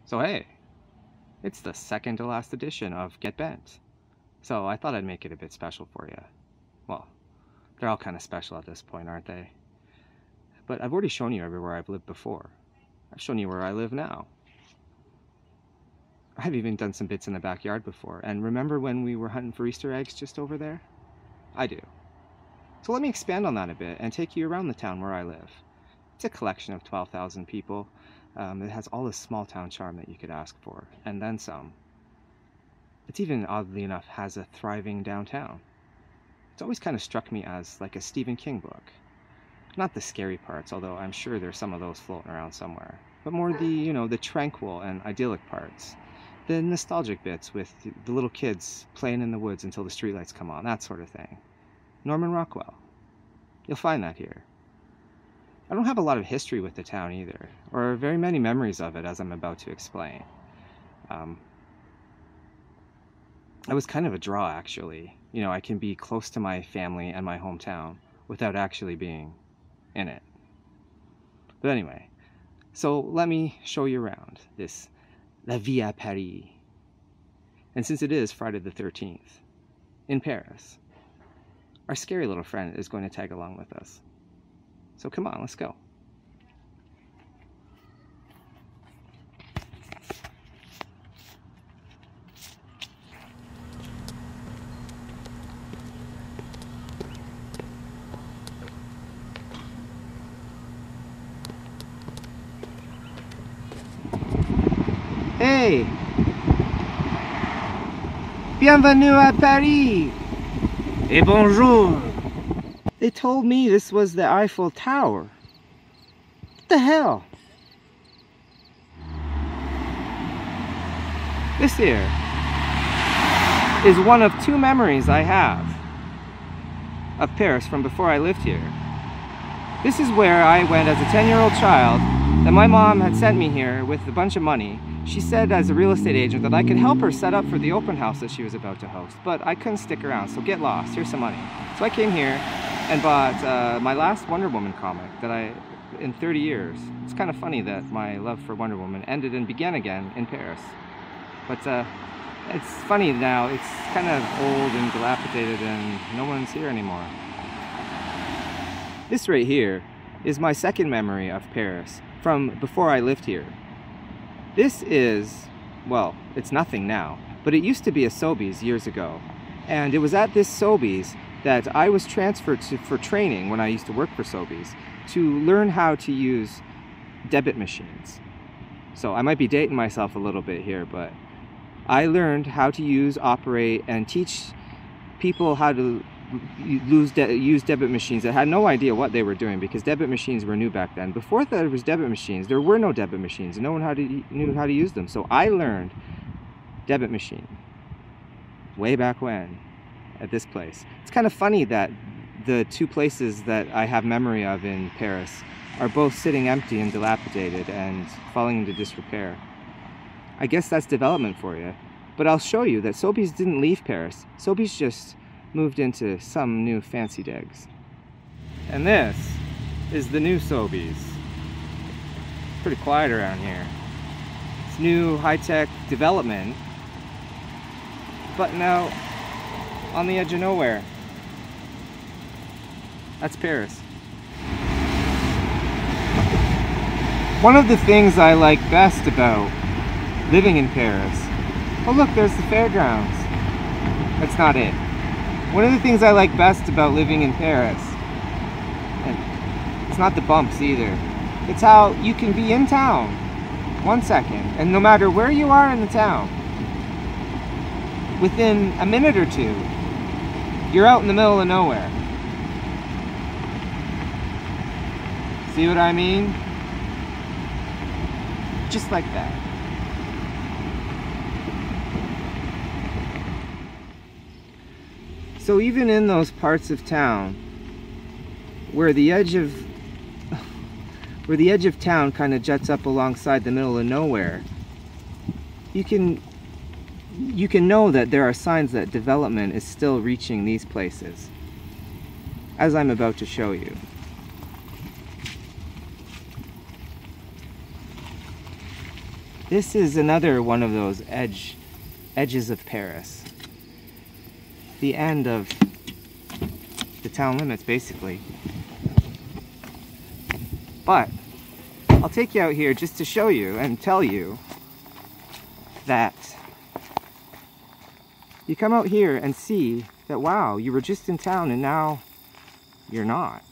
So hey, it's the second to last edition of Get Bent. So I thought I'd make it a bit special for you. Well, they're all kind of special at this point, aren't they? But I've already shown you everywhere I've lived before. I've shown you where I live now. I've even done some bits in the backyard before. And remember when we were hunting for Easter eggs just over there? I do. So let me expand on that a bit and take you around the town where I live. It's a collection of 12,000 people. It has all the small town charm that you could ask for, and then some. It's even, oddly enough, has a thriving downtown. It's always kind of struck me as like a Stephen King book. Not the scary parts, although I'm sure there's some of those floating around somewhere, but more the, the tranquil and idyllic parts. The nostalgic bits with the little kids playing in the woods until the streetlights come on, that sort of thing. Norman Rockwell. You'll find that here. I don't have a lot of history with the town either, or very many memories of it, as I'm about to explain. I was kind of a draw, actually. I can be close to my family and my hometown without actually being in it. But anyway, so let me show you around this La Vie à Paris. And since it is Friday the 13th, in Paris, our scary little friend is going to tag along with us. So come on, let's go. Hey! Bienvenue à Paris! Et bonjour! They told me this was the Eiffel Tower. What the hell? This here is one of two memories I have of Paris from before I lived here. This is where I went as a 10-year-old child, that my mom had sent me here with a bunch of money. She said as a real estate agent that I could help her set up for the open house that she was about to host, but I couldn't stick around, so get lost, here's some money. So I came here and bought my last Wonder Woman comic that in 30 years. It's kind of funny that my love for Wonder Woman ended and began again in Paris. But it's funny now, it's kind of old and dilapidated and no one's here anymore. This right here is my second memory of Paris from before I lived here. This is, well, it's nothing now, but it used to be a Sobeys years ago. And it was at this Sobeys that I was transferred to for training when I used to work for Sobeys to learn how to use debit machines. So I might be dating myself a little bit here, but I learned how to use, operate, and teach people how to use debit machines that had no idea what they were doing, because debit machines were new back then. Before there was debit machines, there were no debit machines, and no one knew how to use them. So I learned debit machine way back when at this place. It's kind of funny that the two places that I have memory of in Paris are both sitting empty and dilapidated and falling into disrepair. I guess that's development for you. But I'll show you that Sobeys didn't leave Paris. Sobeys just moved into some new fancy digs. And this is the new Sobeys. Pretty quiet around here. It's new high-tech development, but now on the edge of nowhere. That's Paris. One of the things I like best about living in Paris, oh look, there's the fairgrounds. That's not it. One of the things I like best about living in Paris, and it's not the bumps either, it's how you can be in town 1 second, and no matter where you are in the town, within a minute or two, you're out in the middle of nowhere. See what I mean? Just like that. So even in those parts of town where the edge of town kind of juts up alongside the middle of nowhere, you can know that there are signs that development is still reaching these places, as I'm about to show you. This is another one of those edges of Paris. The end of the town limits, basically. But I'll take you out here just to show you and tell you that you come out here and see that, wow, you were just in town and now you're not.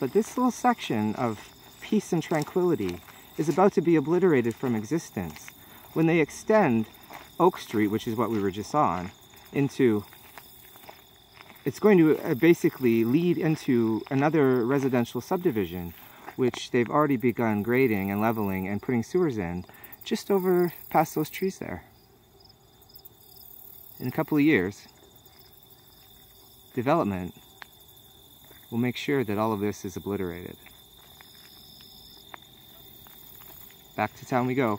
But this little section of peace and tranquility is about to be obliterated from existence when they extend Oak Street, which is what we were just on, into, it's going to basically lead into another residential subdivision, which they've already begun grading and leveling and putting sewers in just over past those trees there. In a couple of years, development will make sure that all of this is obliterated. Back to town we go.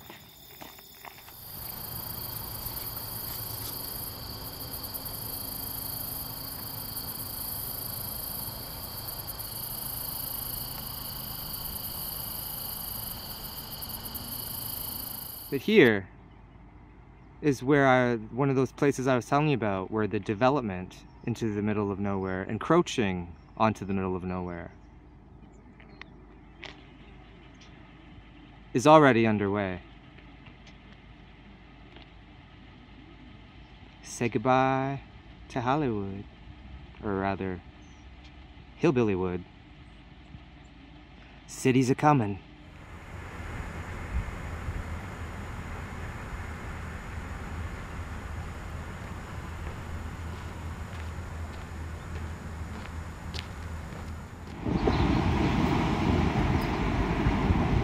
But here is where one of those places I was telling you about, where the development into the middle of nowhere, encroaching onto the middle of nowhere, is already underway. Say goodbye to Hollywood, or rather, Hillbillywood. Cities are coming.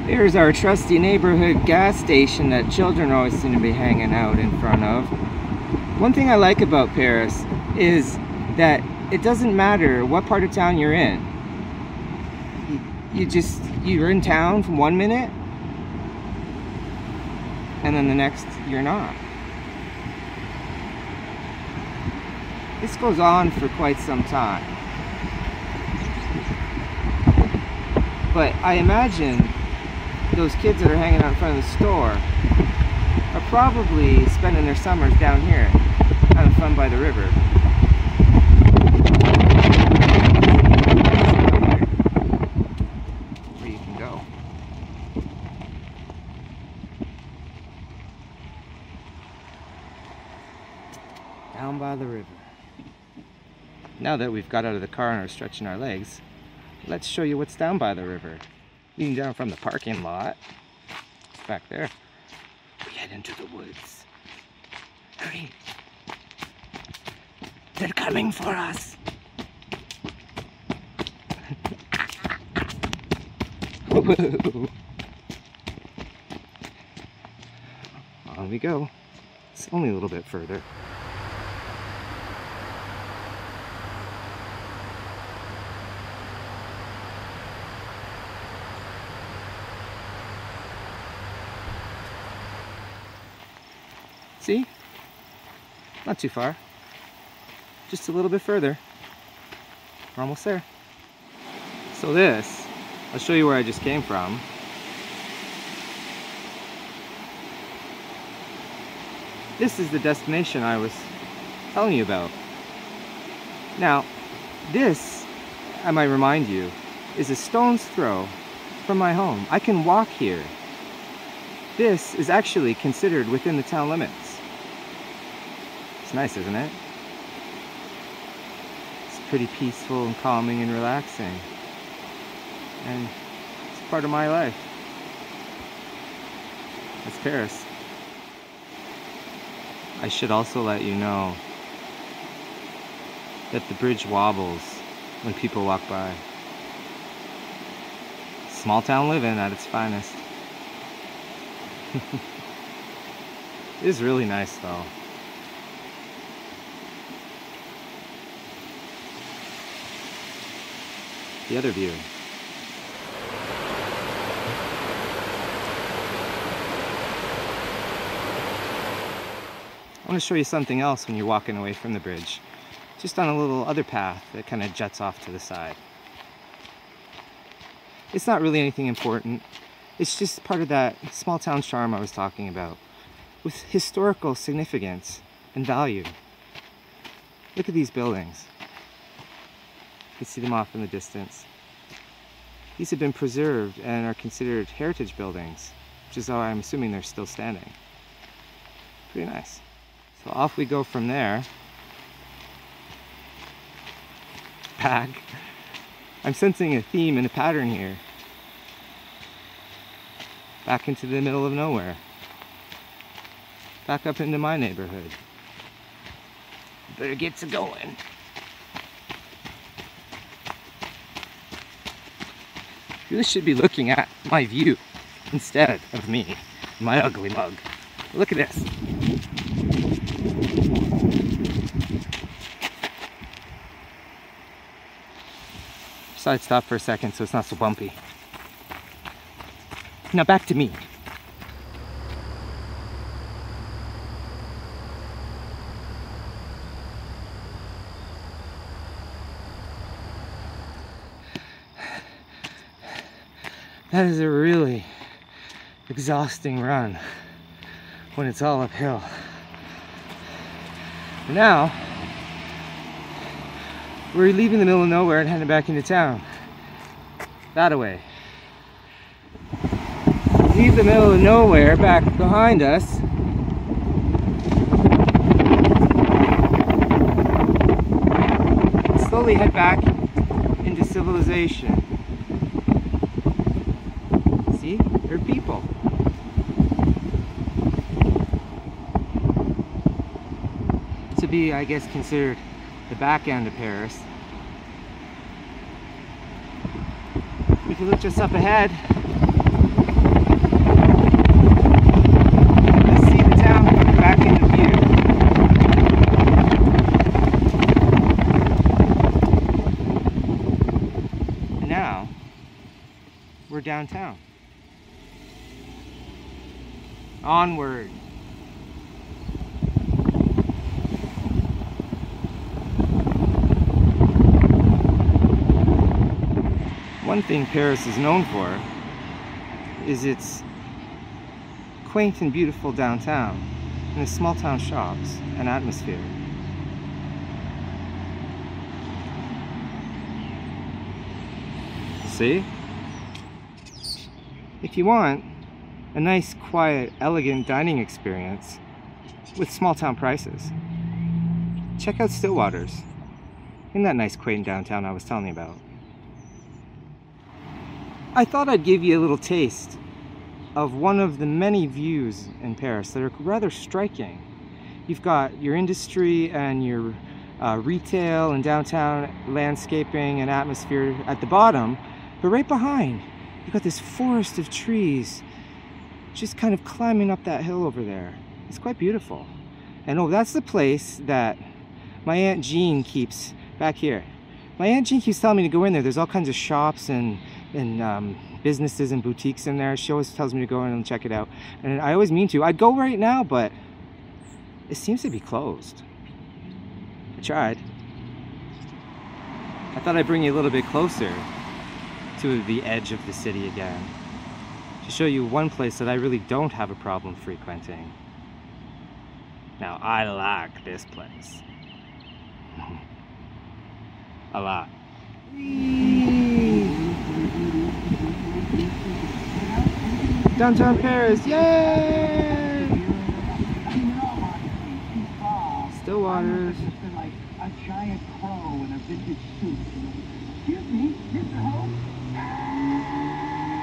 Here's our trusty neighborhood gas station that children always seem to be hanging out in front of. One thing I like about Paris is that it doesn't matter what part of town you're in. You're in town from 1 minute, and then the next you're not. This goes on for quite some time. But I imagine those kids that are hanging out in front of the store are probably spending their summers down here, having fun by the river. Where you can go. Down by the river. Now that we've got out of the car and are stretching our legs, let's show you what's down by the river. Leading down from the parking lot, it's back there. We head into the woods. Hurry! They're coming for us! On we go. It's only a little bit further. See? Not too far. Just a little bit further. We're almost there. So this, I'll show you where I just came from. This is the destination I was telling you about. Now, this, I might remind you, is a stone's throw from my home. I can walk here. This is actually considered within the town limits. It's nice, isn't it? It's pretty peaceful and calming and relaxing. And it's part of my life. That's Paris. I should also let you know that the bridge wobbles when people walk by. Small town living at its finest. It is really nice though. The other view. I want to show you something else when you're walking away from the bridge. Just on a little other path that kind of juts off to the side. It's not really anything important. It's just part of that small town charm I was talking about, with historical significance and value. Look at these buildings. You can see them off in the distance. These have been preserved and are considered heritage buildings, which is why I'm assuming they're still standing. Pretty nice. So off we go from there. Back. I'm sensing a theme and a pattern here. Back into the middle of nowhere. Back up into my neighborhood. Better get to going. You really should be looking at my view instead of me, my ugly mug. Look at this. Side stop for a second so it's not so bumpy. Now back to me. That is a really exhausting run when it's all uphill. But now, we're leaving the middle of nowhere and heading back into town. That-a-way. Leave the middle of nowhere back behind us. Slowly head back into civilization. See? They're people. To be, I guess, considered the back end of Paris. We can look just up ahead. Let's see the town coming back into view. And now, we're downtown. Onward. One thing Paris is known for is its quaint and beautiful downtown and its small town shops and atmosphere. See? If you want a nice, quiet, elegant dining experience with small town prices, check out Stillwater's in that nice, quaint downtown I was telling you about. I thought I'd give you a little taste of one of the many views in Paris that are rather striking. You've got your industry and your retail and downtown landscaping and atmosphere at the bottom, but right behind, you've got this forest of trees just kind of climbing up that hill over there. It's quite beautiful. And oh, that's the place that my Aunt Jean keeps back here. My Aunt Jean keeps telling me to go in there. There's all kinds of shops and businesses and boutiques in there. She always tells me to go in and check it out. And I always mean to. I'd go right now, but it seems to be closed. I tried. I thought I'd bring you a little bit closer to the edge of the city again, to show you one place that I really don't have a problem frequenting. Now, I like this place. A lot. Downtown Paris, yay! Stillwater's. Like a giant crow in a vintage suit. Excuse me, Mr. Ho?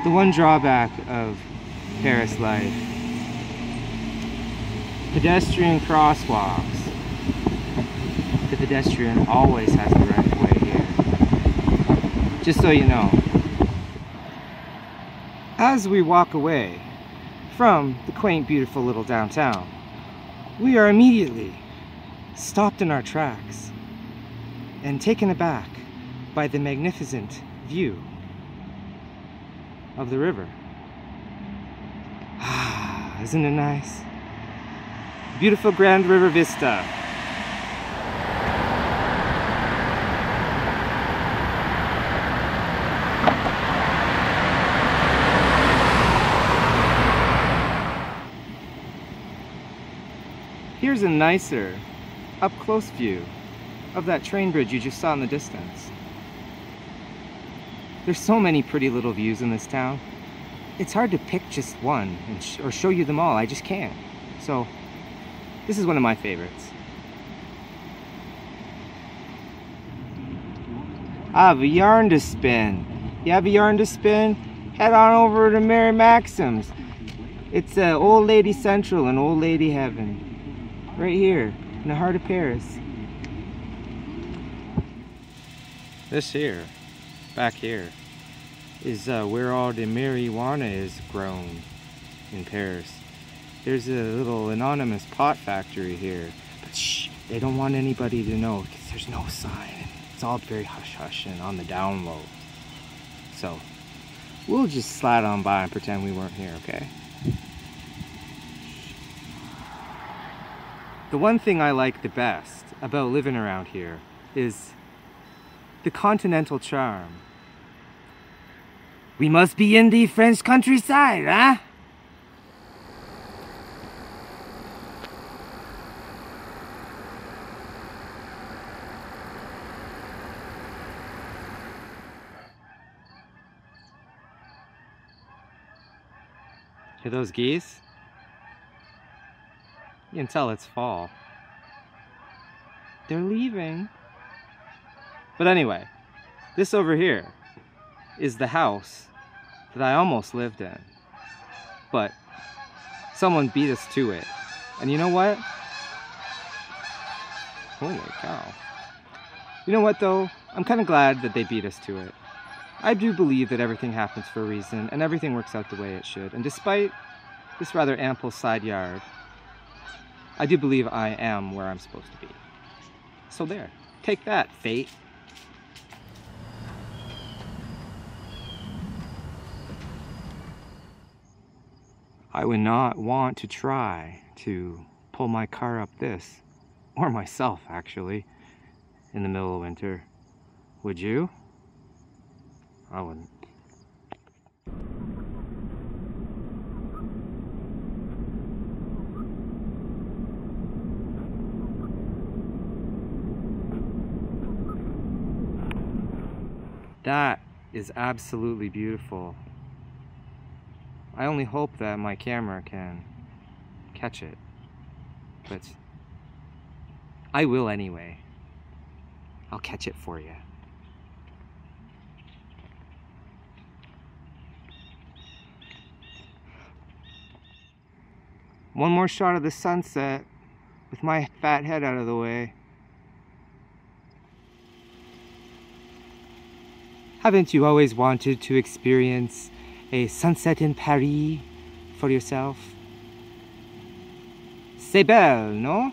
The one drawback of Paris life: pedestrian crosswalks. The pedestrian always has the right of way here. Just so you know. As we walk away from the quaint, beautiful little downtown, we are immediately stopped in our tracks and taken aback by the magnificent view of the river. Isn't it nice? Beautiful Grand River Vista. Here's a nicer, up-close view of that train bridge you just saw in the distance. There's so many pretty little views in this town. It's hard to pick just one or show you them all. I just can't. So, this is one of my favorites. I have a yarn to spin. You have a yarn to spin? Head on over to Mary Maxim's. It's Old Lady Central and Old Lady Heaven. Right here, in the heart of Paris. This here, back here, is where all the marijuana is grown in Paris. There's a little anonymous pot factory here. But shh, they don't want anybody to know because there's no sign. It's all very hush-hush and on the down low. So, we'll just slide on by and pretend we weren't here, okay? The one thing I like the best about living around here is the continental charm. We must be in the French countryside, huh? Hear those geese? You can tell it's fall. They're leaving. But anyway, this over here is the house that I almost lived in. But someone beat us to it. And you know what? Holy cow. You know what though? I'm kind of glad that they beat us to it. I do believe that everything happens for a reason and everything works out the way it should. And despite this rather ample side yard, I do believe I am where I'm supposed to be. So there, take that, fate. I would not want to try to pull my car up this, or myself actually, in the middle of winter. Would you? I wouldn't. That is absolutely beautiful. I only hope that my camera can catch it, but I will anyway. I'll catch it for you. One more shot of the sunset with my fat head out of the way. Haven't you always wanted to experience a sunset in Paris for yourself? C'est belle, no?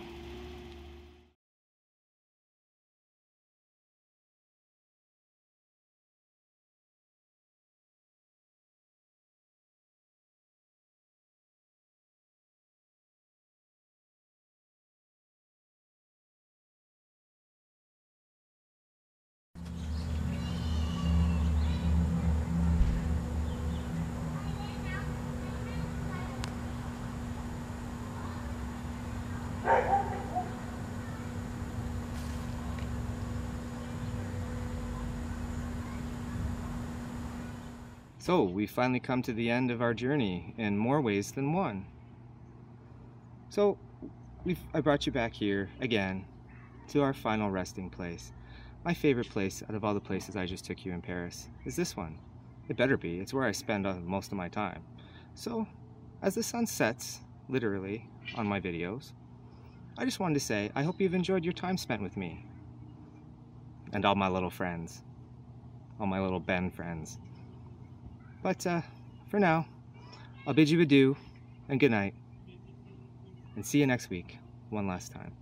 So, we finally come to the end of our journey in more ways than one. So, I brought you back here again to our final resting place. My favorite place out of all the places I just took you in Paris is this one. It better be. It's where I spend most of my time. So, as the sun sets, literally, on my videos, I just wanted to say I hope you've enjoyed your time spent with me. And all my little friends. All my little Ben friends. But for now, I'll bid you adieu and good night. And see you next week, one last time.